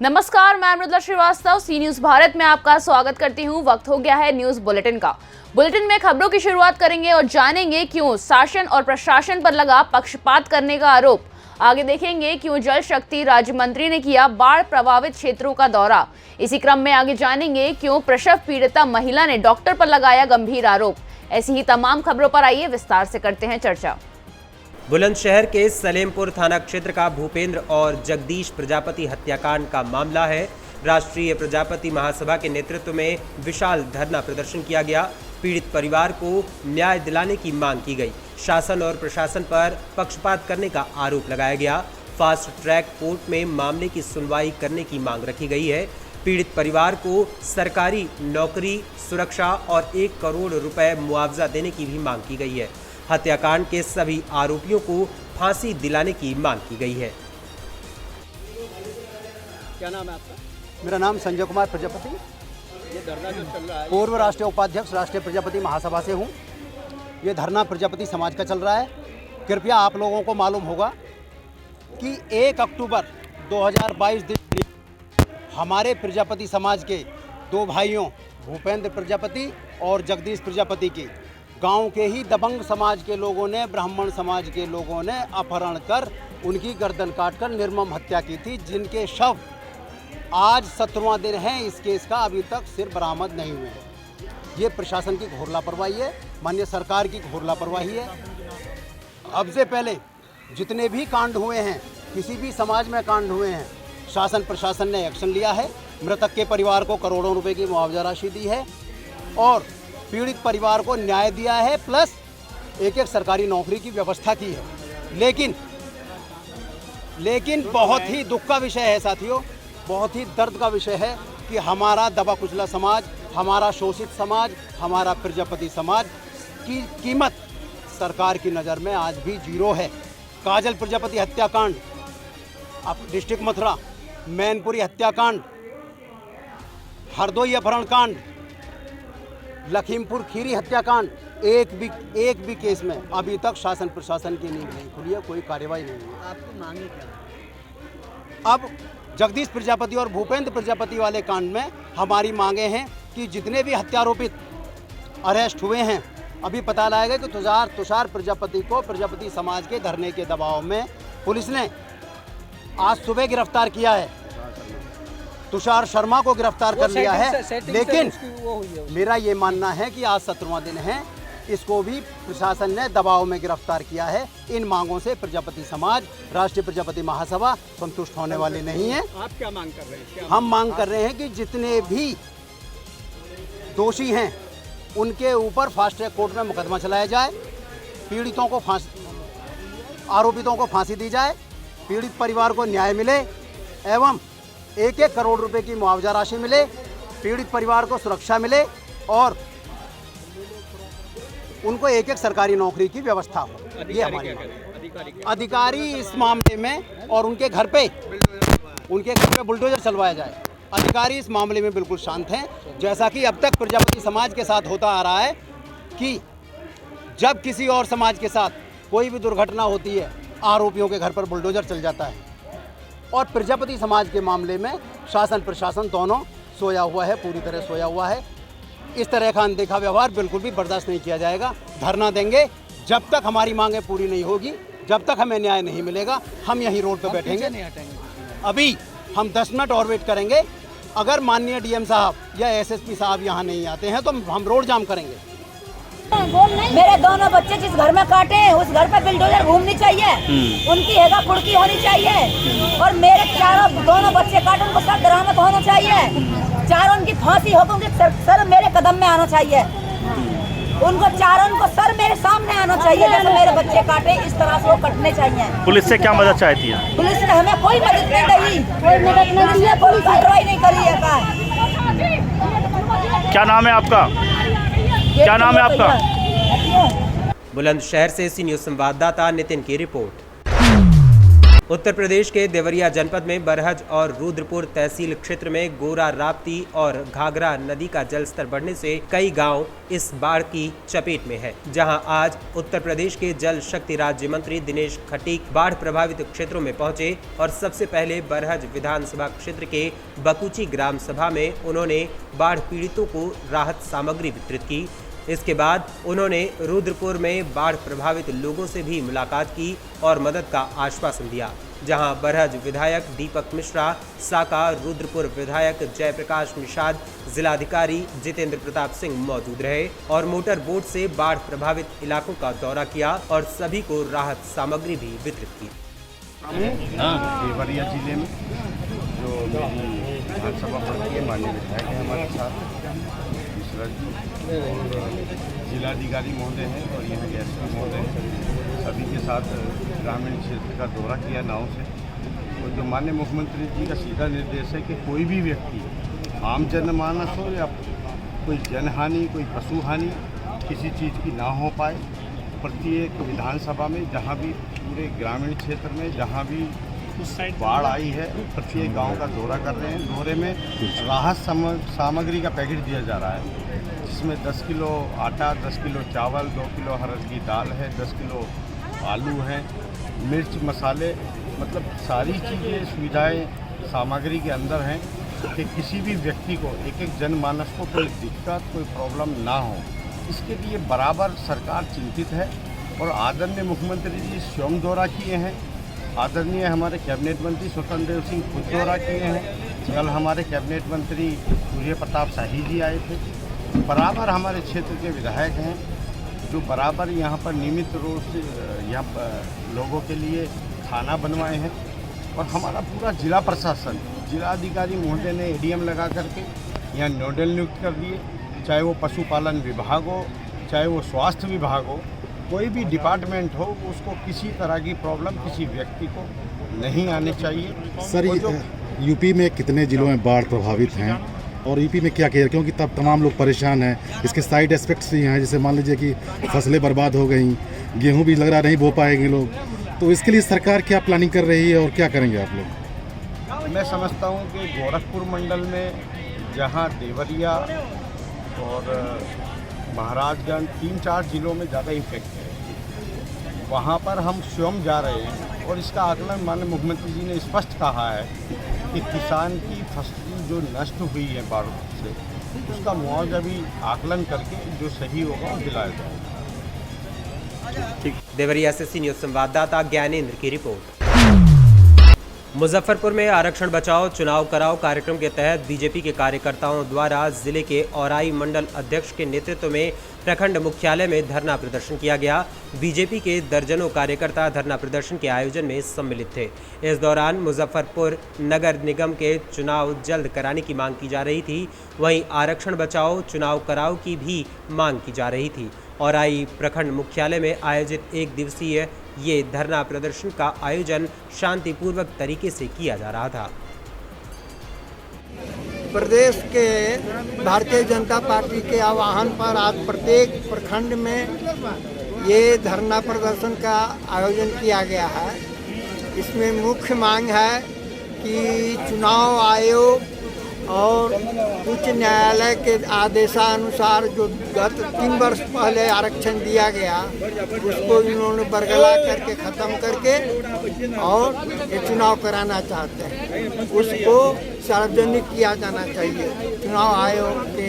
नमस्कार, मैं मृदुला श्रीवास्तव सी न्यूज भारत में आपका स्वागत करती हूं। वक्त हो गया है न्यूज बुलेटिन का। बुलेटिन में खबरों की शुरुआत करेंगे और जानेंगे क्यों शासन और प्रशासन पर लगा पक्षपात करने का आरोप। आगे देखेंगे क्यों जल शक्ति राज्य मंत्री ने किया बाढ़ प्रभावित क्षेत्रों का दौरा। इसी क्रम में आगे जानेंगे क्यों प्रसव पीड़िता महिला ने डॉक्टर पर लगाया गंभीर आरोप। ऐसी ही तमाम खबरों पर आइए विस्तार से करते हैं चर्चा। बुलंदशहर के सलेमपुर थाना क्षेत्र का भूपेंद्र और जगदीश प्रजापति हत्याकांड का मामला है। राष्ट्रीय प्रजापति महासभा के नेतृत्व में विशाल धरना प्रदर्शन किया गया। पीड़ित परिवार को न्याय दिलाने की मांग की गई। शासन और प्रशासन पर पक्षपात करने का आरोप लगाया गया। फास्ट ट्रैक कोर्ट में मामले की सुनवाई करने की मांग रखी गई है। पीड़ित परिवार को सरकारी नौकरी, सुरक्षा और 1 करोड़ रुपए मुआवजा देने की भी मांग की गई है। हत्याकांड के सभी आरोपियों को फांसी दिलाने की मांग की गई है। क्या नाम है आपका? मेरा नाम संजय कुमार प्रजापति, ये धरना जो चल रहा है, पूर्व राष्ट्रीय उपाध्यक्ष राष्ट्रीय प्रजापति महासभा से हूँ। ये धरना प्रजापति समाज का चल रहा है। कृपया आप लोगों को मालूम होगा कि 1 अक्टूबर 2022 दिन हमारे प्रजापति समाज के 2 भाइयों भूपेंद्र प्रजापति और जगदीश प्रजापति के गांव के ही दबंग समाज के लोगों ने, ब्राह्मण समाज के लोगों ने अपहरण कर उनकी गर्दन काटकर निर्मम हत्या की थी, जिनके शव आज 17वां दिन है इस केस का, अभी तक सिर बरामद नहीं हुए हैं। ये प्रशासन की घोर लापरवाही है, माननीय सरकार की घोर लापरवाही है। अब से पहले जितने भी कांड हुए हैं, किसी भी समाज में कांड हुए हैं, शासन प्रशासन ने एक्शन लिया है। मृतक के परिवार को करोड़ों रुपए की मुआवजा राशि दी है और पीड़ित परिवार को न्याय दिया है, प्लस एक सरकारी नौकरी की व्यवस्था की है। लेकिन बहुत ही दुख का विषय है साथियों, बहुत ही दर्द का विषय है कि हमारा दबा कुचला समाज, हमारा शोषित समाज, हमारा प्रजापति समाज की कीमत सरकार की नज़र में आज भी जीरो है। काजल प्रजापति हत्याकांड, अब डिस्ट्रिक्ट मथुरा, मैनपुरी हत्याकांड, हरदोई अपहरण कांड, लखीमपुर खीरी हत्याकांड, एक भी केस में अभी तक शासन प्रशासन की नींव नहीं खुली है, कोई कार्रवाई नहीं हुई। आपकी मांगे क्या? अब जगदीश प्रजापति और भूपेंद्र प्रजापति वाले कांड में हमारी मांगे हैं कि जितने भी हत्यारोपित अरेस्ट हुए हैं, अभी पता लगाया कि तुषार प्रजापति को प्रजापति समाज के धरने के दबाव में पुलिस ने आज सुबह गिरफ्तार किया है। तुषार शर्मा को गिरफ्तार कर लिया है, लेकिन मेरा ये मानना है कि आज 17वां दिन है, इसको भी प्रशासन ने दबाव में गिरफ्तार किया है। इन मांगों से प्रजापति समाज, राष्ट्रीय प्रजापति महासभा संतुष्ट होने वाली नहीं है। आप क्या मांग कर रहे हैं? हम मांग कर रहे हैं कि जितने भी दोषी हैं उनके ऊपर फास्ट ट्रैक कोर्ट में मुकदमा चलाया जाए, आरोपितों को फांसी दी जाए, पीड़ित परिवार को न्याय मिले एवं 1 करोड़ रुपए की मुआवजा राशि मिले, पीड़ित परिवार को सुरक्षा मिले और उनको 1 सरकारी नौकरी की व्यवस्था हो। ये हमारी अधिकारी इस मामले में और उनके घर पे बुलडोजर चलवाया जाए। अधिकारी इस मामले में बिल्कुल शांत हैं, जैसा कि अब तक प्रजापति समाज के साथ होता आ रहा है कि जब किसी और समाज के साथ कोई भी दुर्घटना होती है, आरोपियों के घर पर बुलडोजर चल जाता है और प्रजापति समाज के मामले में शासन प्रशासन दोनों सोया हुआ है, पूरी तरह सोया हुआ है। इस तरह का अनदेखा व्यवहार बिल्कुल भी बर्दाश्त नहीं किया जाएगा। धरना देंगे जब तक हमारी मांगें पूरी नहीं होगी, जब तक हमें न्याय नहीं मिलेगा, हम यहीं रोड पर बैठेंगे। अभी हम 10 मिनट और वेट करेंगे। अगर माननीय डीएम साहब या एसएसपी साहब यहाँ नहीं आते हैं तो हम रोड जाम करेंगे। मेरे दोनों बच्चे जिस घर में काटे हैं उस घर पे बुलडोजर घूमनी चाहिए, उनकी हेगा कुड़की होनी चाहिए और मेरे दोनों बच्चे काटे उनको सब बरामद होना चाहिए, चारों की फांसी हो, उनके सर मेरे कदम में आना चाहिए, उनको चारों को सर मेरे सामने आना चाहिए। जैसे मेरे बच्चे काटे इस तरह से वो कटने चाहिए। पुलिस से क्या मदद चाहती है? पुलिस ने हमें कोई मदद नहीं दी, कोई कार्रवाई नहीं करी है। क्या नाम है आपका? क्या नाम है आपका? बुलंदशहर से सी न्यूज संवाददाता नितिन की रिपोर्ट। उत्तर प्रदेश के देवरिया जनपद में बरहज और रुद्रपुर तहसील क्षेत्र में गोरा, राप्ती और घाघरा नदी का जलस्तर बढ़ने से कई गांव इस बाढ़ की चपेट में है। जहां आज उत्तर प्रदेश के जल शक्ति राज्य मंत्री दिनेश खटीक बाढ़ प्रभावित क्षेत्रों में पहुंचे और सबसे पहले बरहज विधानसभा क्षेत्र के बकुची ग्राम सभा में उन्होंने बाढ़ पीड़ितों को राहत सामग्री वितरित की। इसके बाद उन्होंने रुद्रपुर में बाढ़ प्रभावित लोगों से भी मुलाकात की और मदद का आश्वासन दिया। जहां बरहज विधायक दीपक मिश्रा, साका रुद्रपुर विधायक जयप्रकाश निषाद, जिलाधिकारी जितेंद्र प्रताप सिंह मौजूद रहे और मोटर बोट से बाढ़ प्रभावित इलाकों का दौरा किया और सभी को राहत सामग्री भी वितरित की। देवरिया जिले में जो मेरी विधानसभा पड़ती है, माननीय विधायक है हमारे साथ, जिलाधिकारी महोदय हैं और यहाँ एसपी महोदय हैं, सभी के साथ ग्रामीण क्षेत्र का दौरा किया नाव से। और जो माननीय मुख्यमंत्री जी का सीधा निर्देश है कि कोई भी व्यक्ति, आम जनमानस हो या कोई जनहानि, कोई पशु हानि, किसी चीज़ की ना हो पाए। प्रत्येक विधानसभा में जहाँ भी पूरे ग्रामीण क्षेत्र में जहाँ भी बाढ़ आई है, प्रत्येक गांव का दौरा कर रहे हैं। दौरे में राहत सामग्री का पैकेट दिया जा रहा है, जिसमें 10 किलो आटा, 10 किलो चावल, 2 किलो हरड़ की दाल है, 10 किलो आलू है, मिर्च, मसाले, मतलब सारी चीज़ें, सुविधाएं सामग्री के अंदर हैं कि किसी भी व्यक्ति को, एक जनमानस को कोई दिक्कत, कोई प्रॉब्लम ना हो। इसके लिए बराबर सरकार चिंतित है और आदरणीय मुख्यमंत्री जी स्वयं दौरा किए हैं। आदरणीय हमारे कैबिनेट मंत्री स्वतंत्र देव सिंह खुद दौरा किए हैं। कल हमारे कैबिनेट मंत्री सूर्य प्रताप शाही जी आए थे। बराबर हमारे क्षेत्र के विधायक हैं जो बराबर यहाँ पर नियमित रूप से यहाँ पर लोगों के लिए खाना बनवाए हैं। और हमारा पूरा जिला प्रशासन, जिलाधिकारी महोदय ने एडीएम लगा करके यहाँ नोडल नियुक्त कर दिए, चाहे वो पशुपालन विभाग हो, चाहे वो स्वास्थ्य विभाग हो, कोई भी डिपार्टमेंट हो, उसको किसी तरह की प्रॉब्लम किसी व्यक्ति को नहीं आनी चाहिए। सर, यूपी में कितने जिलों में बाढ़ प्रभावित हैं और यूपी में क्या किया, क्योंकि तब तमाम लोग परेशान हैं। इसके साइड एस्पेक्ट्स भी हैं, जैसे मान लीजिए कि फसलें बर्बाद हो गई, गेहूं भी लग रहा नहीं बो पाएंगे लोग, तो इसके लिए सरकार क्या प्लानिंग कर रही है और क्या करेंगे आप लोग? मैं समझता हूँ कि गोरखपुर मंडल में जहाँ देवरिया और महाराजगंज 3-4 जिलों में ज़्यादा इफेक्ट है, वहाँ पर हम स्वयं जा रहे हैं और इसका आकलन माननीय मुख्यमंत्री जी ने स्पष्ट कहा है कि किसान की फसल जो नष्ट हुई है बाढ़ से, उसका मुआवजा भी आकलन करके जो सही होगा वो दिलाया जाएगा। देवरिया से सी न्यूज़ संवाददाता ज्ञानेंद्र की रिपोर्ट। मुजफ्फरपुर में आरक्षण बचाओ चुनाव कराओ कार्यक्रम के तहत बीजेपी के कार्यकर्ताओं द्वारा जिले के औराई मंडल अध्यक्ष के नेतृत्व में प्रखंड मुख्यालय में धरना प्रदर्शन किया गया। बीजेपी के दर्जनों कार्यकर्ता धरना प्रदर्शन के आयोजन में सम्मिलित थे। इस दौरान मुजफ्फरपुर नगर निगम के चुनाव जल्द कराने की मांग की जा रही थी, वहीं आरक्षण बचाओ चुनाव कराओ की भी मांग की जा रही थी। औराई प्रखंड मुख्यालय में आयोजित एक दिवसीय ये धरना प्रदर्शन का आयोजन शांतिपूर्वक तरीके से किया जा रहा था। प्रदेश के भारतीय जनता पार्टी के आह्वान पर आज प्रत्येक प्रखंड में ये धरना प्रदर्शन का आयोजन किया गया है। इसमें मुख्य मांग है कि चुनाव आयोग और उच्च न्यायालय के आदेशानुसार जो गत 3 वर्ष पहले आरक्षण दिया गया, उसको इन्होंने बरगला करके ख़त्म करके और ये चुनाव कराना चाहते हैं। उसको सार्वजनिक किया जाना चाहिए चुनाव आयोग के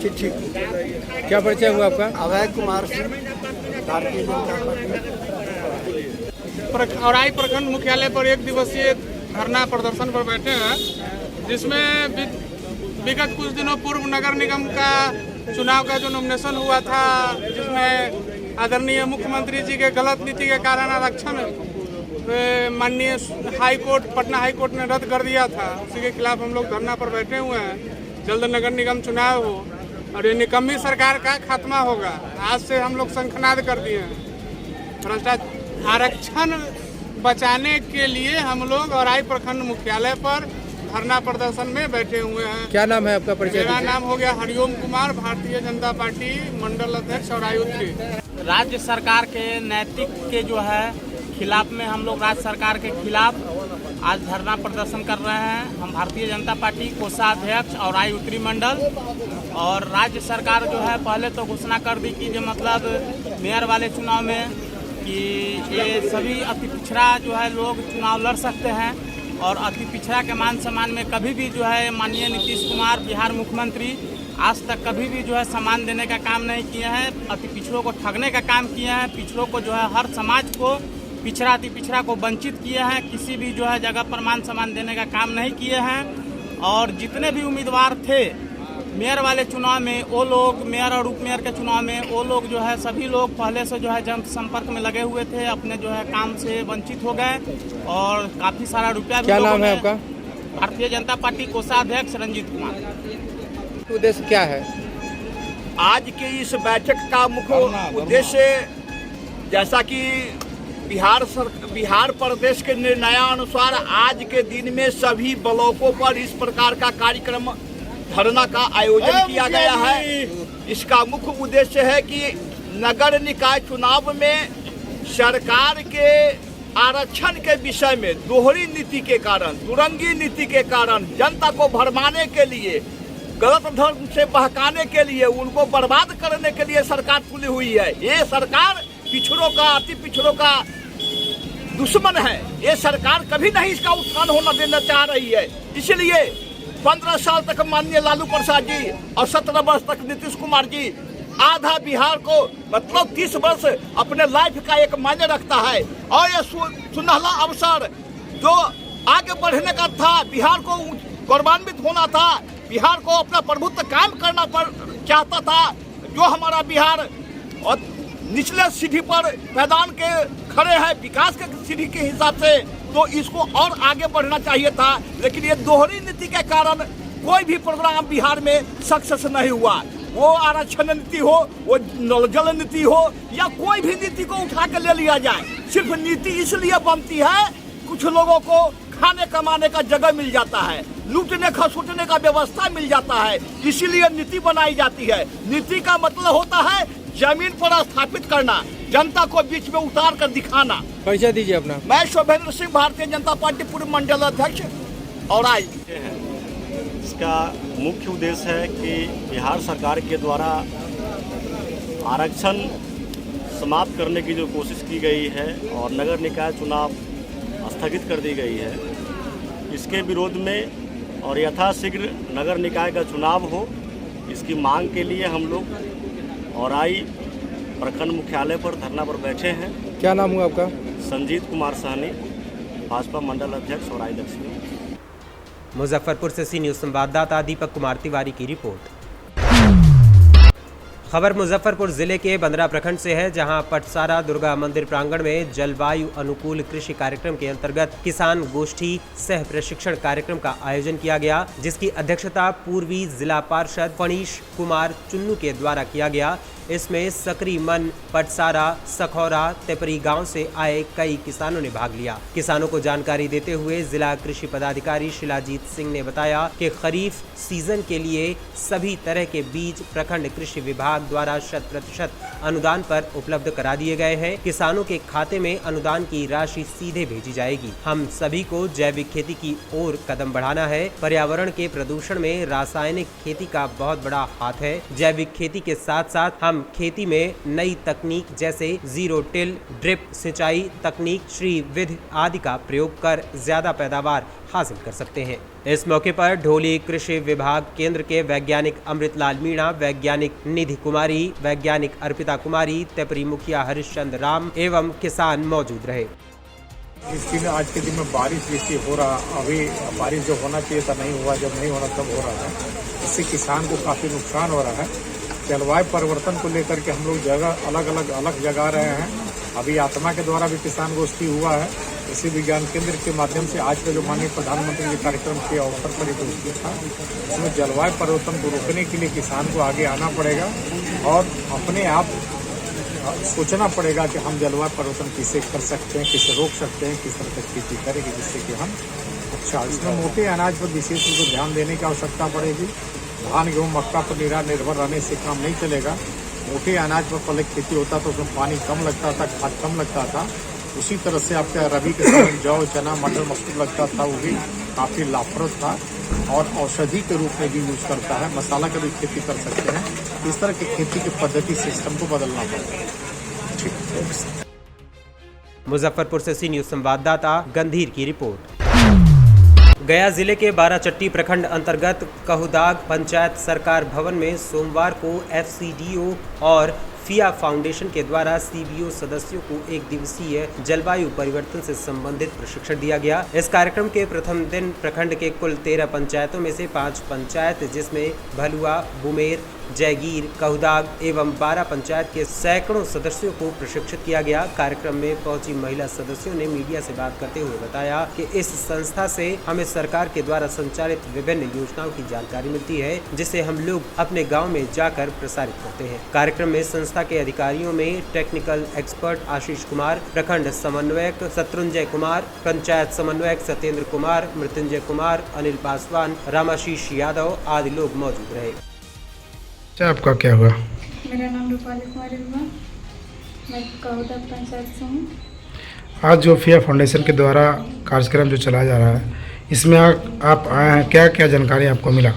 चिट्ठी को। क्या परिचय हुआ आपका? अभय कुमार सिंह, भारतीय जनता पार्टी। औराई प्रखंड मुख्यालय पर एक दिवसीय धरना प्रदर्शन पर बैठे हैं, जिसमें विगत कुछ दिनों पूर्व नगर निगम का चुनाव का जो नॉमिनेशन हुआ था, जिसमें आदरणीय मुख्यमंत्री जी के गलत नीति के कारण आरक्षण माननीय high court, Patna high court ने रद्द कर दिया था। उसी के खिलाफ हम लोग धरना पर बैठे हुए हैं। जल्द नगर निगम चुनाव हो और ये निकम्मी सरकार का खात्मा होगा। आज से हम लोग शंखनाद कर दिए हैं। भ्रष्टाचार आरक्षण बचाने के लिए हम लोग औराई प्रखंड मुख्यालय पर धरना प्रदर्शन में बैठे हुए हैं। क्या नाम है आपका? परिचय। मेरा नाम हो गया हरिओम कुमार, भारतीय जनता पार्टी मंडल अध्यक्ष औराई उत्तरी। राज्य सरकार के नैतिक के जो है खिलाफ में हम लोग राज्य सरकार के खिलाफ आज धरना प्रदर्शन कर रहे हैं। हम भारतीय जनता पार्टी कोषाध्यक्ष और आई उत्तरी मंडल और राज्य सरकार जो है पहले तो घोषणा कर दी कि जो मतलब मेयर वाले चुनाव में कि ये सभी अति पिछड़ा जो है लोग चुनाव लड़ सकते हैं और अति पिछड़ा के मान सम्मान में कभी भी जो है माननीय नीतीश कुमार बिहार मुख्यमंत्री आज तक कभी भी जो है सम्मान देने का काम नहीं किए हैं। अति पिछड़ों को ठगने का काम किए हैं। पिछड़ों को जो है हर समाज को पिछड़ा अति पिछड़ा को वंचित किए हैं। किसी भी जो है जगह पर मान सम्मान देने का काम नहीं किए हैं। और जितने भी उम्मीदवार थे मेयर वाले चुनाव में वो लोग मेयर और उप मेयर के चुनाव में वो लोग जो है सभी लोग पहले से जो है जनसंपर्क में लगे हुए थे, अपने जो है काम से वंचित हो गए और काफ़ी सारा रुपया भी। क्या नाम है आपका? भारतीय जनता पार्टी कोषाध्यक्ष रंजीत कुमार। उद्देश्य क्या है आज की इस बैठक का? मुख्य उद्देश्य जैसा कि बिहार प्रदेश के निर्णयानुसार आज के दिन में सभी ब्लॉकों पर इस प्रकार का कार्यक्रम धरना का आयोजन किया गया है। इसका मुख्य उद्देश्य है कि नगर निकाय चुनाव में सरकार के आरक्षण के विषय में दोहरी नीति के कारण, दुरंगी नीति के कारण जनता को भरमाने के लिए, गलत ढंग से बहकाने के लिए, उनको बर्बाद करने के लिए सरकार खुली हुई है। ये सरकार पिछड़ों का, अति पिछड़ों का दुश्मन है। ये सरकार कभी नहीं इसका उत्थान होना देना चाह रही है। इसलिए 15 साल तक माननीय लालू प्रसाद जी और 17 वर्ष तक नीतीश कुमार जी, आधा बिहार को मतलब 30 वर्ष अपने लाइफ का एक मायने रखता है। और ये सुनहला अवसर जो आगे बढ़ने का था, बिहार को गौरवान्वित होना था, बिहार को अपना प्रभुत्व कायम करना चाहता था, जो हमारा बिहार और निचले सीढ़ी पर मैदान के खड़े हैं विकास के सीढ़ी के हिसाब से, तो इसको और आगे बढ़ना चाहिए था। लेकिन ये दोहरी नीति के कारण कोई भी प्रोग्राम बिहार में सक्सेस नहीं हुआ। वो आरक्षण नीति हो, वो नल जल नीति हो, या कोई भी नीति को उठा के ले लिया जाए, सिर्फ नीति इसलिए बनती है कुछ लोगों को खाने कमाने का जगह मिल जाता है, लूटने खसूटने का व्यवस्था मिल जाता है, इसीलिए नीति बनाई जाती है। नीति का मतलब होता है जमीन पर स्थापित करना, जनता को बीच में उतार कर दिखाना। परिचय दीजिए अपना। मैं शोभेंद्र सिंह, भारतीय जनता पार्टी पूर्व मंडल अध्यक्ष और आज इसका मुख्य उद्देश्य है कि बिहार सरकार के द्वारा आरक्षण समाप्त करने की जो कोशिश की गई है और नगर निकाय चुनाव स्थगित कर दी गई है, इसके विरोध में और यथाशीघ्र नगर निकाय का चुनाव हो, इसकी मांग के लिए हम लोग औराई प्रखंड मुख्यालय पर धरना पर बैठे हैं। क्या नाम हुआ आपका? संजीत कुमार सहनी, भाजपा मंडल अध्यक्ष औराई दक्षिण। मुजफ्फरपुर से सी न्यूज़ संवाददाता दीपक कुमार तिवारी की रिपोर्ट। खबर मुजफ्फरपुर जिले के बंदरा प्रखंड से है, जहां पटसारा दुर्गा मंदिर प्रांगण में जलवायु अनुकूल कृषि कार्यक्रम के अंतर्गत किसान गोष्ठी सह प्रशिक्षण कार्यक्रम का आयोजन किया गया, जिसकी अध्यक्षता पूर्वी जिला पार्षद फणीश कुमार चुन्नू के द्वारा किया गया। इसमें सकरी मन, पटसारा, सखौरा, तेपरी गांव से आए कई किसानों ने भाग लिया। किसानों को जानकारी देते हुए जिला कृषि पदाधिकारी शिलाजीत सिंह ने बताया कि खरीफ सीजन के लिए सभी तरह के बीज प्रखंड कृषि विभाग द्वारा 100% अनुदान पर उपलब्ध करा दिए गए हैं। किसानों के खाते में अनुदान की राशि सीधे भेजी जाएगी। हम सभी को जैविक खेती की ओर कदम बढ़ाना है। पर्यावरण के प्रदूषण में रासायनिक खेती का बहुत बड़ा हाथ है। जैविक खेती के साथ साथ हम खेती में नई तकनीक जैसे जीरो टिल, ड्रिप सिंचाई तकनीक, श्री विधि आदि का प्रयोग कर ज्यादा पैदावार हासिल कर सकते हैं। इस मौके पर ढोली कृषि विभाग केंद्र के वैज्ञानिक अमृतलाल मीणा, वैज्ञानिक निधि कुमारी, वैज्ञानिक अर्पिता कुमारी, तेपरी मुखिया हरिश्चंद्र राम एवं किसान मौजूद रहे। इसकी में आज के दिन में बारिश जैसी हो रहा, अभी बारिश जो होना चाहिए था नहीं हुआ, जब नहीं होना तब हो रहा है, इससे किसान को काफ़ी नुकसान हो रहा है। जलवायु परिवर्तन को लेकर के हम लोग अलग जगा रहे हैं। अभी आत्मा के द्वारा भी किसान गोष्ठी हुआ है। इसी विज्ञान केंद्र के माध्यम से आज का जो माननीय प्रधानमंत्री के कार्यक्रम के अवसर पर एक गोष्ठी था, इसमें जलवायु परिवर्तन को रोकने के लिए किसान को आगे आना पड़ेगा और अपने आप सोचना पड़ेगा कि हम जलवायु परिवर्तन किसे कर सकते हैं, किसे रोक सकते हैं, किस तरह की खेती करेंगे जिससे कि हम अच्छा। इसमें मोटे अनाज पर विशेष रूप से ध्यान देने की आवश्यकता पड़ेगी। धान, गेहूँ, मक्का पर निर्भर रहने से काम नहीं चलेगा। मोटे अनाज पर पहले खेती होता तो उसमें पानी कम लगता था, खाद कम लगता था, उसी तरह से आपका रबी के समय जौ, चना, मटर, मसूर लगता था, वो भी काफ़ी लाभप्रद था और औषधि के रूप में भी यूज करता है। मसाला का भी खेती कर सकते हैं। इस तरह की खेती की पद्धति सिस्टम को बदलना पड़ेगा। ठीक। मुजफ्फरपुर से सी न्यूज संवाददाता गंधीर की रिपोर्ट। गया जिले के बाराचट्टी प्रखंड अंतर्गत कहुदाग पंचायत सरकार भवन में सोमवार को FCDO और फिया फाउंडेशन के द्वारा CBO सदस्यों को एक दिवसीय जलवायु परिवर्तन से संबंधित प्रशिक्षण दिया गया। इस कार्यक्रम के प्रथम दिन प्रखंड के कुल 13 पंचायतों में से 5 पंचायत जिसमें भलुआ, बुमेर, जयगीर, कहुदाग एवं 12 पंचायत के सैकड़ों सदस्यों को प्रशिक्षित किया गया। कार्यक्रम में पहुंची महिला सदस्यों ने मीडिया से बात करते हुए बताया कि इस संस्था से हमें सरकार के द्वारा संचालित विभिन्न योजनाओं की जानकारी मिलती है, जिसे हम लोग अपने गाँव में जाकर प्रसारित करते हैं। कार्यक्रम में संस्था के अधिकारियों में टेक्निकल एक्सपर्ट आशीष कुमार, प्रखंड समन्वयक शत्रुंजय कुमार, पंचायत समन्वयक सत्येंद्र कुमार, मृत्युंजय कुमार, अनिल पासवान, रामाशीष यादव आदि लोग मौजूद रहे। अच्छा, आपका क्या हुआ? मेरा नाम रूपाली कुमारी हुआ, मैं कहुदाग पंचायत से हूँ। आज जो फिया फाउंडेशन के द्वारा कार्यक्रम जो चलाया जा रहा है, इसमें आप आए हैं, क्या क्या जानकारी आपको मिला?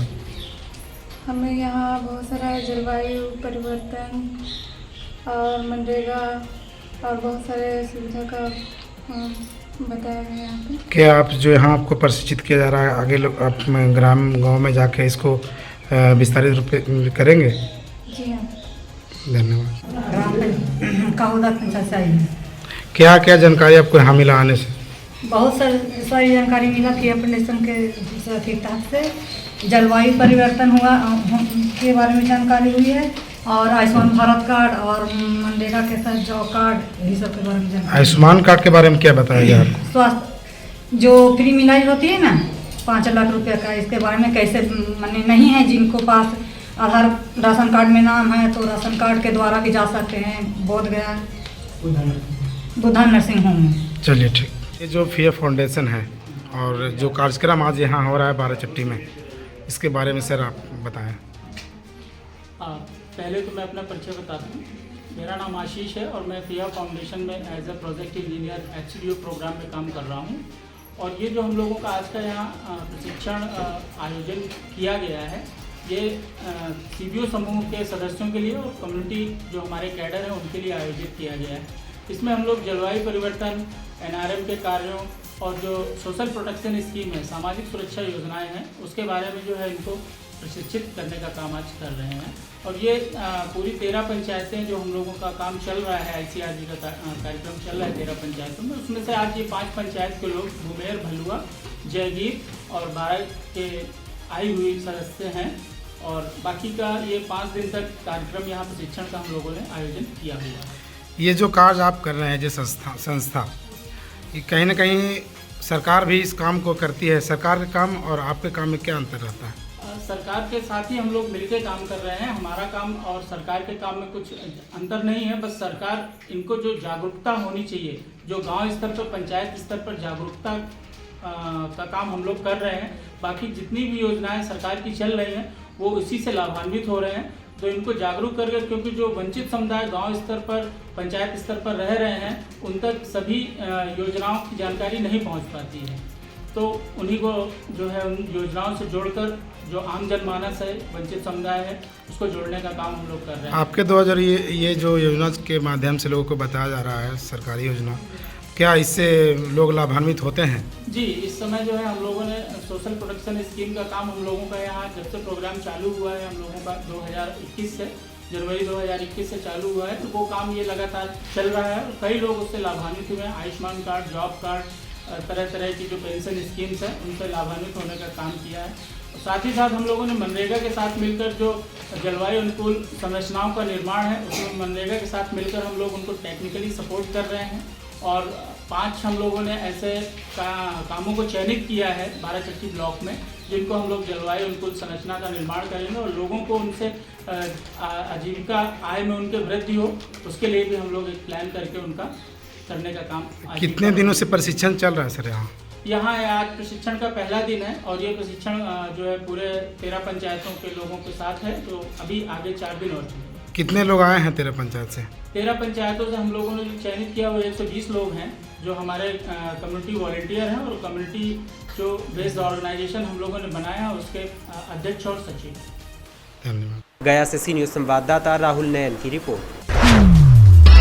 हमें यहाँ बहुत सारा जलवायु परिवर्तन और मनरेगा और बहुत सारे सुविधा का बताया गया यहाँ पे। क्या आप जो यहाँ आपको प्रशिक्षित किया जा रहा है, आगे लोग आप गाँव में जाके इसको विस्तारित रूप में करेंगे? जी हाँ, धन्यवाद। कहुदाग पंचायत से आई है। क्या क्या जानकारी आपको यहाँ मिला आने से? बहुत सारी जानकारी मिला कि फाउंडेशन के तहत से जलवायु परिवर्तन हुआ के बारे में जानकारी हुई है और आयुष्मान भारत कार्ड और मनरेगा के तहत जॉब कार्ड, यही सब के बारे में जानकारी। आयुष्मान कार्ड के बारे में क्या बताया गया आपको? स्वास्थ्य जो फ्री इलाज होती है ना, 5 लाख रुपए का, इसके बारे में कैसे माने नहीं है जिनको पास आधार राशन कार्ड में नाम है तो राशन कार्ड के द्वारा भी जा सकते हैं बोधगया बुधा नर्सिंग होम में। चलिए ठीक। ये जो फिया फाउंडेशन है और जो कार्यक्रम आज यहाँ हो रहा है बाराचट्टी में, इसके बारे में सर आप बताएं। पहले तो मैं अपना परिचय बताता हूँ। मेरा नाम आशीष है और मैं फिया फाउंडेशन में as a project engineer FCDO programme में काम कर रहा हूँ। और ये जो हम लोगों का आज का यहाँ प्रशिक्षण आयोजन किया गया है, ये CBO समूह के सदस्यों के लिए और कम्युनिटी जो हमारे कैडर हैं उनके लिए आयोजित किया गया है। इसमें हम लोग जलवायु परिवर्तन, NRM के कार्यों और जो सोशल प्रोटेक्शन स्कीम है, सामाजिक सुरक्षा योजनाएं हैं, उसके बारे में जो है इनको प्रशिक्षित करने का काम आज कर रहे हैं। और ये पूरी 13 पंचायतें जो हम लोगों का काम चल रहा है, ICRG का कार्यक्रम चल रहा है 13 पंचायतों में, उसमें से आज ये 5 पंचायत के लोग बुमेर, भलुआ, जयगीर और 12 के आई हुई सदस्य हैं। और बाकी का ये 5 दिन तक कार्यक्रम यहाँ प्रशिक्षण का हम लोगों ने आयोजन किया हुआ है। ये जो कार्य आप कर रहे हैं, जो संस्था ये कहीं ना कहीं सरकार भी इस काम को करती है। सरकार के काम और आपके काम में क्या अंतर रहता है? सरकार के साथ ही हम लोग मिलकर काम कर रहे हैं। हमारा काम और सरकार के काम में कुछ अंतर नहीं है, बस सरकार इनको जो जागरूकता होनी चाहिए, जो गांव स्तर पर, पंचायत स्तर पर जागरूकता का काम हम लोग कर रहे हैं। बाकी जितनी भी योजनाएं सरकार की चल रही हैं वो इसी से लाभान्वित हो रहे हैं। तो इनको जागरूक करके, क्योंकि जो वंचित समुदाय गांव स्तर पर, पंचायत स्तर पर रह रहे हैं, उन तक सभी योजनाओं की जानकारी नहीं पहुंच पाती है। तो उन्हीं को जो है उन योजनाओं से जोड़कर जो आम जनमानस है, वंचित समुदाय है, उसको जोड़ने का काम हम लोग कर रहे हैं। आपके द्वारा ये जो योजना के माध्यम से लोगों को बताया जा रहा है, सरकारी योजना, क्या इससे लोग लाभान्वित होते हैं? जी, इस समय जो है हम लोगों ने सोशल प्रोटेक्शन स्कीम का काम हम लोगों का यहाँ जब से प्रोग्राम चालू हुआ है, हम लोगों का 2021 से, जनवरी 2021 से चालू हुआ है, तो वो काम ये लगातार चल रहा है। कई लोग उससे लाभान्वित हुए हैं। आयुष्मान कार्ड, जॉब कार्ड, तरह तरह की जो पेंशन स्कीम्स हैं उनसे लाभान्वित होने का काम किया है। साथ ही साथ हम लोगों ने मनरेगा के साथ मिलकर जो जलवायु अनुकूल संरचनाओं का निर्माण है, उसमें मनरेगा के साथ मिलकर हम लोग उनको टेक्निकली सपोर्ट कर रहे हैं। और 5 हम लोगों ने ऐसे कामों को चयनित किया है बाराचट्टी ब्लॉक में, जिनको हम लोग जलवायु अनुकूल संरचना का निर्माण करेंगे और लोगों को उनसे आजीविका आय में उनके वृद्धि हो, उसके लिए भी हम लोग एक प्लान करके उनका करने का काम। कितने दिनों से प्रशिक्षण चल रहा है सर यहाँ? आज प्रशिक्षण का पहला दिन है और ये प्रशिक्षण जो है पूरे 13 पंचायतों के लोगों के साथ है, तो अभी आगे 4 दिन और चलेंगे। कितने लोग आए हैं तेरे पंचायत से? 13 पंचायतों से हम लोगों ने जो चयनित किया वो 120 लोग हैं जो हमारे कम्युनिटी वॉलंटियर हैं और कम्युनिटी जो बेस्ड ऑर्गेनाइजेशन हम लोगों ने बनाया है उसके अध्यक्ष और सचिव। धन्यवाद। गया से सी न्यूज़ संवाददाता राहुल नैन की रिपोर्ट।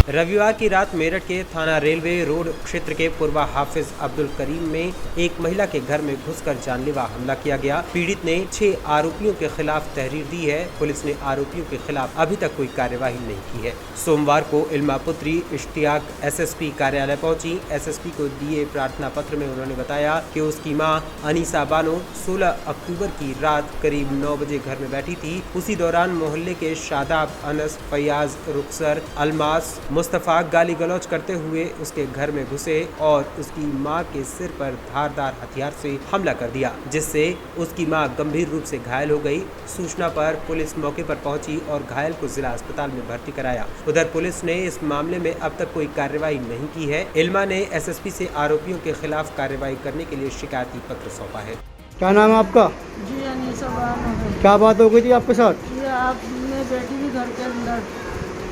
रविवार की रात मेरठ के थाना रेलवे रोड क्षेत्र के पूर्वा हाफिज अब्दुल करीम में एक महिला के घर में घुसकर जानलेवा हमला किया गया। पीड़ित ने 6 आरोपियों के खिलाफ तहरीर दी है। पुलिस ने आरोपियों के खिलाफ अभी तक कोई कार्यवाही नहीं की है। सोमवार को इल्मा पुत्री इश्तियाक एसएसपी कार्यालय पहुंची। एसएसपी को दिए प्रार्थना पत्र में उन्होंने बताया कि उसकी मां अनीसा बानो 16 अक्टूबर की रात करीब 9 बजे घर में बैठी थी। उसी दौरान मोहल्ले के शादाब, अनस, फैयाज, रुखसर, अलमास, मुस्तफ़ा गाली गलौज करते हुए उसके घर में घुसे और उसकी मां के सिर पर धारदार हथियार से हमला कर दिया, जिससे उसकी मां गंभीर रूप से घायल हो गई। सूचना पर पुलिस मौके पर पहुंची और घायल को जिला अस्पताल में भर्ती कराया। उधर पुलिस ने इस मामले में अब तक कोई कार्रवाई नहीं की है। इल्मा ने एसएसपी से आरोपियों के खिलाफ कार्रवाई करने के लिए शिकायती पत्र सौंपा है। क्या नाम है आपका? जी अनीसा बानो। क्या बात हो गई थी आपके साथ? ये आपने बेटी भी घर के अंदर,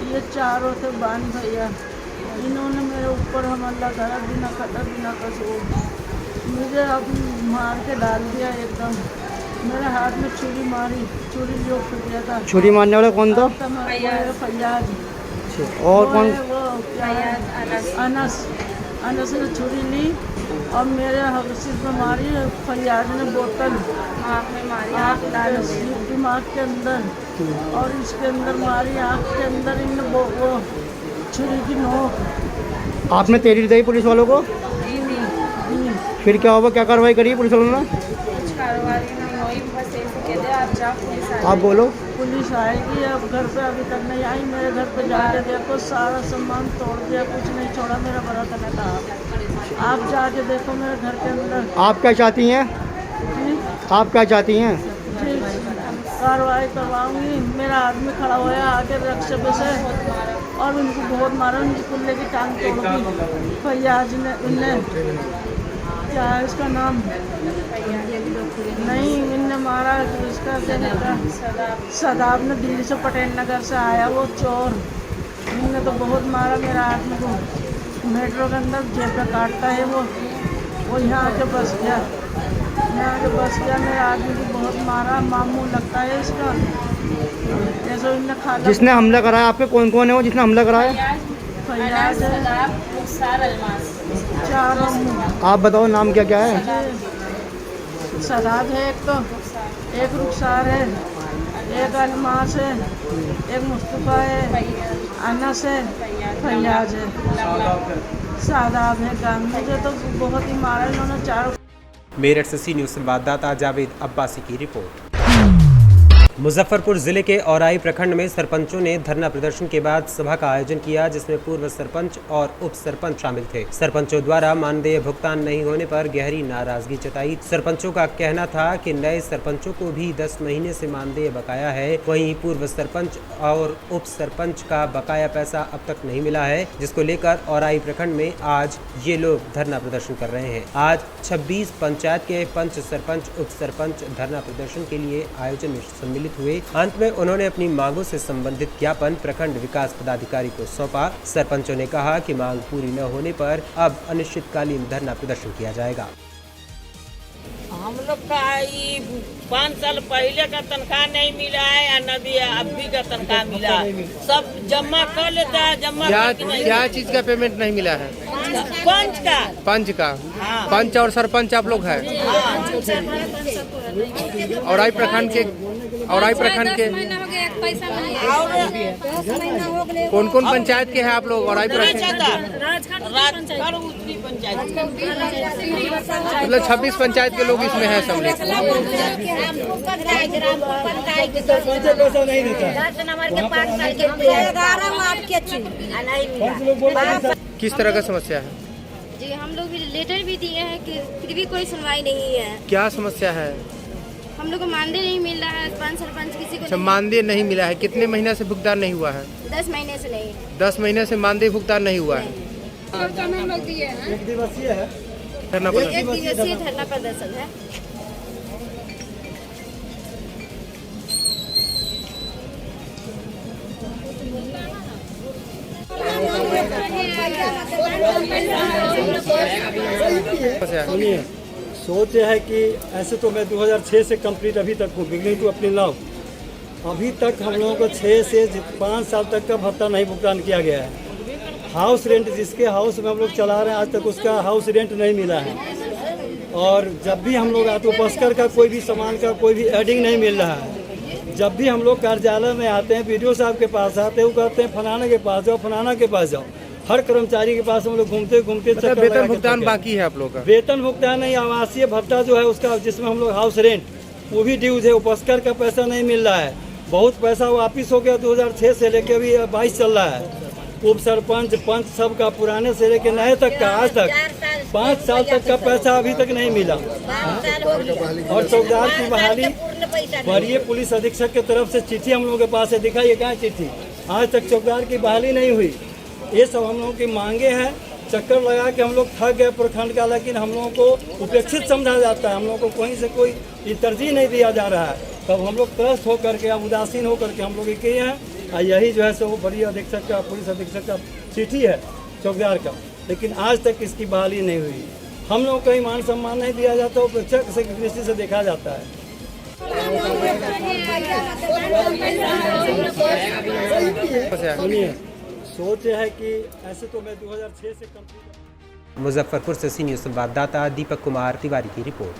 ये चारों थे बान भैया, इन्होंने मेरे ऊपर हमला करा बिना खतर बिना कसूर। मुझे अब मार के डाल दिया एकदम। मेरे हाथ में छुरी मारी, छुरी जो फट गया था। छुरी मारने वाला कौन था? फैयाज। और कौन? अनस ने छुरी ली और मेरे सिर पर मारी। फैयाज ने बोतल आँख में मारी, दिमाग के अंदर और इसके अंदर मारी, आँख के अंदर इन वो छुरी की नोक। आपने तहरीर दी पुलिस वालों को? जी। फिर क्या हुआ? क्या कार्रवाई करी पुलिस वालों ने? कुछ कार्रवाई नहीं हुई, बस ऐसे कहते आप जाओ पुलिस आएगी। आप बोलो। पुलिस आएगी, अब घर पे अभी तक नहीं आई। मेरे घर पे जाके देखो, सारा सामान तोड़ दिया, कुछ नहीं छोड़ा। मेरा बड़ा तने था। आप जाके देखो मेरे घर के अंदर। आप क्या चाहती हैं? आप क्या चाहती हैं? कार्रवाई करवाऊंगी। मेरा आदमी खड़ा हुआ आगे रक्षक से और उनको बहुत मारा, उनकी कुल्ले की टांग तोड़ दी। फैयाज ने उनने क्या है उसका नाम नहीं, इनने मारा उसका सदाब ने, दिल्ली से पटेल नगर से आया वो चोर। इनने तो बहुत मारा मेरा आदमी को। मेट्रो के अंदर जेब पे काटता है वो यहाँ आके बस गया। मेरे आदमी को बहुत मारा, मामू लगता है इसका। जैसे इनने खा जिसने हमला कराया आपके कौन कौन है? वो जिसने हमला कराया? फैयाज है, चारों। आप बताओ नाम क्या क्या है? सदाब है एक, तो एक रुखसार है, एक अलमास है, एक मुस्तफ़ा है, अनस है, फैयाज है, सादाब है। काम मुझे तो बहुत ही मारा इन्होंने चारों। मेरठ से सी न्यूज़ संवाददाता जावेद अब्बासी की रिपोर्ट। मुजफ्फरपुर जिले के औराई प्रखंड में सरपंचों ने धरना प्रदर्शन के बाद सभा का आयोजन किया, जिसमें पूर्व सरपंच और उप सरपंच शामिल थे। सरपंचों द्वारा मानदेय भुगतान नहीं होने पर गहरी नाराजगी जताई। सरपंचों का कहना था कि नए सरपंचों को भी 10 महीने से मानदेय बकाया है। वहीं पूर्व सरपंच और उप सरपंच का बकाया पैसा अब तक नहीं मिला है, जिसको लेकर औराई प्रखंड में आज ये लोग धरना प्रदर्शन कर रहे हैं। आज 26 पंचायत के पंच, सरपंच, उप सरपंच धरना प्रदर्शन के लिए आयोजन में सम्मिलित हुए। अंत में उन्होंने अपनी मांगों से संबंधित ज्ञापन प्रखंड विकास पदाधिकारी को सौंपा। सरपंचों ने कहा कि मांग पूरी न होने पर अब अनिश्चितकालीन धरना प्रदर्शन किया जाएगा। हम लोग का 5 साल पहले का तनख्वाह नहीं मिला है या नबी अभी का तनख्वाह मिला है। सब जमा कर लेता है। जमा क्या चीज का पेमेंट नहीं मिला है? पंच का। हाँ। पंच और सरपंच आप लोग हैं? औराई प्रखंड के कौन कौन पंचायत के हैं आप लोग? औराई प्रखंड मतलब 26 पंचायत के लोग इसमें हैं सब। किस तरह का समस्या है? जी हम लोग भी लेटर भी दिए हैं कि फिर भी कोई सुनवाई नहीं है। क्या समस्या है? हम लोग को मानदेय नहीं मिल रहा है। पंच सरपंच किसी को अच्छा, मानदेय नहीं मिला है। कितने महीने से भुगतान नहीं हुआ है? 10 महीने से नहीं। 10 महीने से मानदेय भुगतान नहीं हुआ है। एक दिवसीय है। एक दिवसीय धरना प्रदर्शन है। सुनिए, सोच है कि ऐसे तो मैं 2006 से कंप्लीट अभी तक हूँ, बिगनिंग टू अपनी लव। अभी तक हम लोगों को 6 से 5 साल तक का भत्ता नहीं भुगतान किया गया है। हाउस रेंट जिसके हाउस में हम लोग चला रहे हैं, आज तक उसका हाउस रेंट नहीं मिला है। और जब भी हम लोग आते उपस्कर का कोई भी सामान का कोई भी एडिंग नहीं मिल रहा है। जब भी हम लोग कार्यालय में आते हैं, वीडियो साहब के पास आते हैं, वो कहते हैं फलाना के पास जाओ, फलाना के पास जाओ। हर कर्मचारी के पास हम लोग घूमते घूमते वेतन भुगतान बाकी है आप लोग का? वेतन भुगतान नहीं, आवासीय भत्ता जो है उसका, जिसमें हम लोग हाउस रेंट, वो भी ड्यूज है। उपस्कर का पैसा नहीं मिल रहा है। बहुत पैसा वापिस हो गया 2006 से लेके अभी 22 चल रहा है। उप सरपंच पंच सब का पुराने से लेके नए तक का आज तक 5 साल तक का पैसा अभी तक नहीं मिला। और चौकीदार की बहाली वरीय पुलिस अधीक्षक की तरफ से चिट्ठी हम लोगों के पास है, दिखाइए कहाँ चिट्ठी। आज तक चौकीदार की बहाली नहीं हुई। ये सब हम लोगों की मांगे हैं। चक्कर लगा के हम लोग थक गए प्रखंड का, लेकिन हम लोगों को उपेक्षित समझा जाता है। हम लोगों को कहीं से कोई तरजीह नहीं दिया जा रहा है। तब हम लोग त्रस्त होकर के, उदासीन होकर के हम लोग ये किए हैं। और यही जो है सो वरीय अधीक्षक का, पुलिस अधीक्षक का चिट्ठी है चौकीदार का, लेकिन आज तक इसकी बहाली नहीं हुई। हम लोग कहीं मान सम्मान नहीं दिया जाता, उपेक्षा की दृष्टि से देखा जाता है। सुनिए, सोच है कि ऐसे तो मैं 2006 से कंप्लीट। मुजफ्फरपुर से सी न्यूज़ संवाददाता दीपक कुमार तिवारी की रिपोर्ट।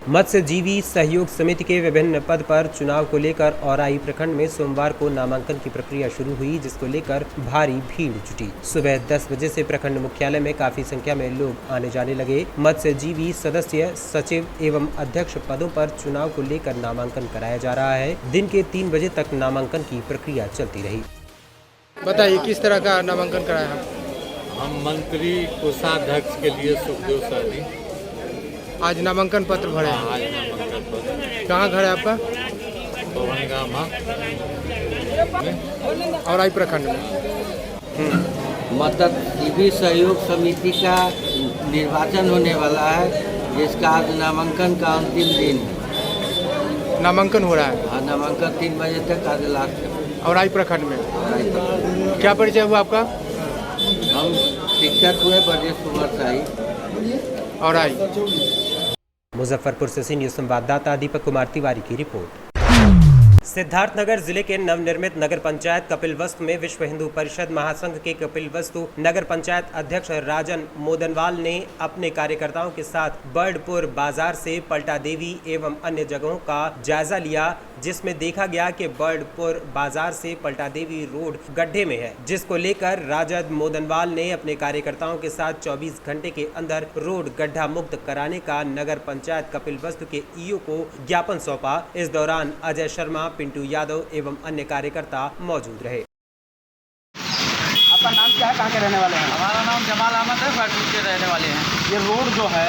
मत्स्यजीवी सहयोग समिति के विभिन्न पद पर चुनाव को लेकर औराई प्रखंड में सोमवार को नामांकन की प्रक्रिया शुरू हुई, जिसको लेकर भारी भीड़ जुटी। सुबह 10 बजे से प्रखंड मुख्यालय में काफी संख्या में लोग आने जाने लगे। मत्स्यजीवी सदस्य, सचिव एवं अध्यक्ष पदों पर चुनाव को लेकर नामांकन कराया जा रहा है। दिन के 3 बजे तक नामांकन की प्रक्रिया चलती रही। बताइए किस तरह का नामांकन कराया है? हम मंत्री कोषाध्यक्ष के लिए सुखदेव सर आज नामांकन पत्र भरे हैं? आज नामांकन पत्र। कहाँ घर है आपका? औराई प्रखंड में। मत्स्यजीवी सहयोग समिति का निर्वाचन होने वाला है, जिसका आज नामांकन का अंतिम दिन है। नामांकन हो रहा है? हाँ, नामांकन 3 बजे तक आज लास्ट है। औराई प्रखंड में। क्या परिचय हुआ आपका? हम शिक्षक हुए ब्रजेश कुमार शाही, औराई। मुजफ्फरपुर से सी न्यूज़ संवाददाता दीपक कुमार तिवारी की रिपोर्ट। सिद्धार्थनगर जिले के नवनिर्मित नगर पंचायत कपिलवस्तु में विश्व हिंदू परिषद महासंघ के कपिलवस्तु नगर पंचायत अध्यक्ष राजन मोदनवाल ने अपने कार्यकर्ताओं के साथ बर्डपुर बाजार से पलटा देवी एवं अन्य जगहों का जायजा लिया, जिसमें देखा गया कि बर्डपुर बाजार से पलटा देवी रोड गड्ढे में है, जिसको लेकर राजद मोदनवाल ने अपने कार्यकर्ताओं के साथ 24 घंटे के अंदर रोड गड्ढा मुक्त कराने का नगर पंचायत कपिलवस्तु के ईओ को ज्ञापन सौंपा। इस दौरान अजय शर्मा, पिंटू यादव एवं अन्य कार्यकर्ता मौजूद रहे। आपका नाम क्या है, कहाँ के रहने वाले हैं? हमारा नाम जमाल अहमद है, बर्डपुर के रहने वाले हैं। ये रोड जो है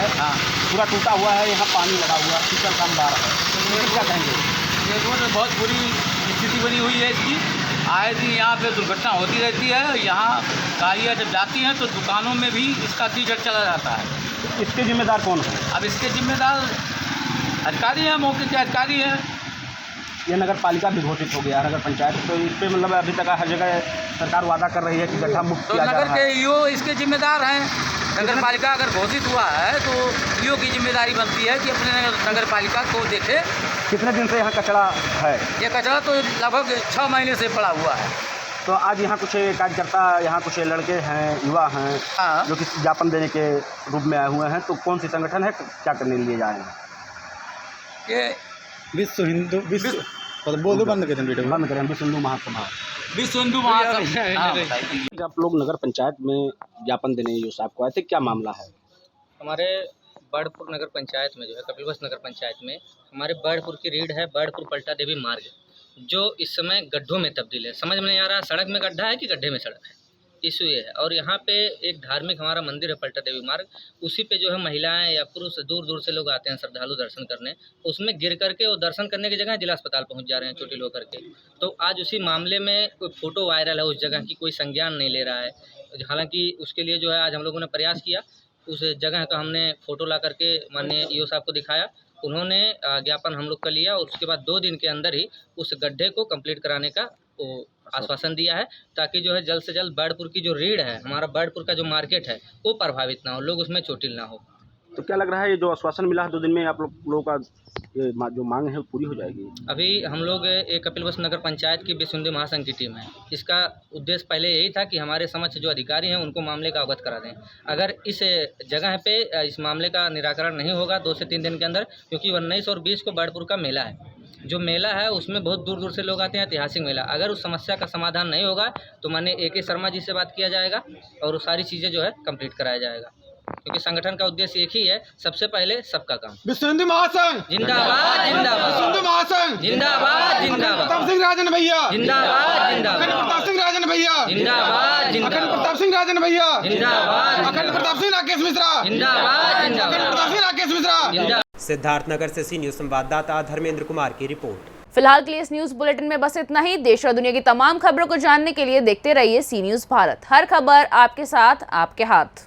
पूरा टूटा हुआ है, यहाँ पानी लगा हुआ है, कीचड़ का अंबार है, तो क्या कहेंगे? ये रोड बहुत बुरी स्थिति बनी हुई है इसकी। आए दिन यहाँ पे दुर्घटना होती रहती है। यहाँ गाड़ियाँ जब जाती हैं तो दुकानों में भी इसका कीचड़ चला जाता है। इसके जिम्मेदार कौन है? अब इसके जिम्मेदार अधिकारी हैं, मौके के अधिकारी हैं। ये नगर पालिका भी घोषित हो गया है, नगर पंचायत, तो इस पर मतलब अभी तक हर जगह सरकार वादा कर रही है कि गड्ढा मुक्त किया जा रहा है। नगर के ईओ इसके जिम्मेदार हैं। नगर पालिका अगर घोषित हुआ है तो ईओ की जिम्मेदारी बनती है कि अपने नगर पालिका को देखे। कितने दिन से यहाँ कचरा है? ये कचरा तो लगभग 6 महीने से पड़ा हुआ है। तो आज यहाँ कुछ कार्यकर्ता, यहाँ कुछ लड़के हैं, युवा हैं, जो कि ज्ञापन देने के रूप में आए हुए हैं, तो कौन सी संगठन है, क्या करने लिए जाए हैं? ये विश्व हिंदू बंद करें विश्व हिंदू महासभा। विश्व हिंदू महासभा। आप लोग नगर पंचायत में ज्ञापन देने जो साहब को आए थे, क्या मामला है? हमारे बर्डपुर नगर पंचायत में जो है, कपिलवस्तु नगर पंचायत में हमारे बर्डपुर की रीढ़ है, बर्डपुर पलटा देवी मार्ग, जो इस समय गड्ढों में तब्दील है। समझ में नहीं आ रहा सड़क में गड्ढा है कि गड्ढे में सड़क है, इशू ये है। और यहाँ पे एक धार्मिक हमारा मंदिर है पलटा देवी मार्ग, उसी पे जो है महिलाएं या पुरुष दूर दूर से लोग आते हैं श्रद्धालु दर्शन करने, उसमें गिर करके वो दर्शन करने की जगह जिला अस्पताल पहुँच जा रहे हैं चोटिल होकर के। तो आज उसी मामले में कोई फ़ोटो वायरल है उस जगह की, कोई संज्ञान नहीं ले रहा है। हालांकि उसके लिए जो है आज हम लोगों ने प्रयास किया, उस जगह का हमने फ़ोटो ला करके माननीय ईओ साहब को दिखाया, उन्होंने ज्ञापन हम लोग का लिया और उसके बाद 2 दिन के अंदर ही उस गड्ढे को कंप्लीट कराने का वो आश्वासन दिया है, ताकि जो है जल्द से जल्द बर्डपुर की जो रीढ़ है, हमारा बर्डपुर का जो मार्केट है वो प्रभावित ना हो, लोग उसमें चोटिल ना हो। तो क्या लग रहा है ये जो आश्वासन मिला है 2 दिन में आप लोगों का ये जो मांग है वो पूरी हो जाएगी? अभी हम लोग एक कपिलवस्तु नगर पंचायत की विश्व हिंदू महासंघ की टीम है। इसका उद्देश्य पहले यही था कि हमारे समक्ष जो अधिकारी हैं उनको मामले का अवगत करा दें। अगर इस जगह पे इस मामले का निराकरण नहीं होगा 2 से 3 दिन के अंदर, क्योंकि 19 और 20 को बर्डपुर का मेला है, जो मेला है उसमें बहुत दूर दूर से लोग आते हैं, ऐतिहासिक मेला। अगर उस समस्या का समाधान नहीं होगा तो माननीय AK शर्मा जी से बात किया जाएगा और वो सारी चीज़ें जो है कंप्लीट कराया जाएगा, क्योंकि संगठन का उद्देश्य एक ही है, सबसे पहले सबका काम। विश्व हिंदू महासंघ जिंदाबाद जिंदाबाद, विश्व हिंदू महासंघ जिंदाबाद जिंदाबाद, प्रताप सिंह राजन भैया जिंदाबाद जिंदाबाद, प्रताप सिंह राजन भैया जिंदाबाद अखंड प्रताप सिंह राजन भैया जिंदाबाद, अखंड प्रताप सिंह राकेश मिश्रा जिंदाबाद जिंदाबाद, अखंड प्रताप सिंह राकेश मिश्रा। सिद्धार्थनगर से सी न्यूज़ संवाददाता धर्मेंद्र कुमार की रिपोर्ट। फिलहाल के लिए इस न्यूज बुलेटिन में बस इतना ही। देश और दुनिया की तमाम खबरों को जानने के लिए देखते रहिए सी न्यूज़ भारत। हर खबर आपके साथ, आपके हाथ।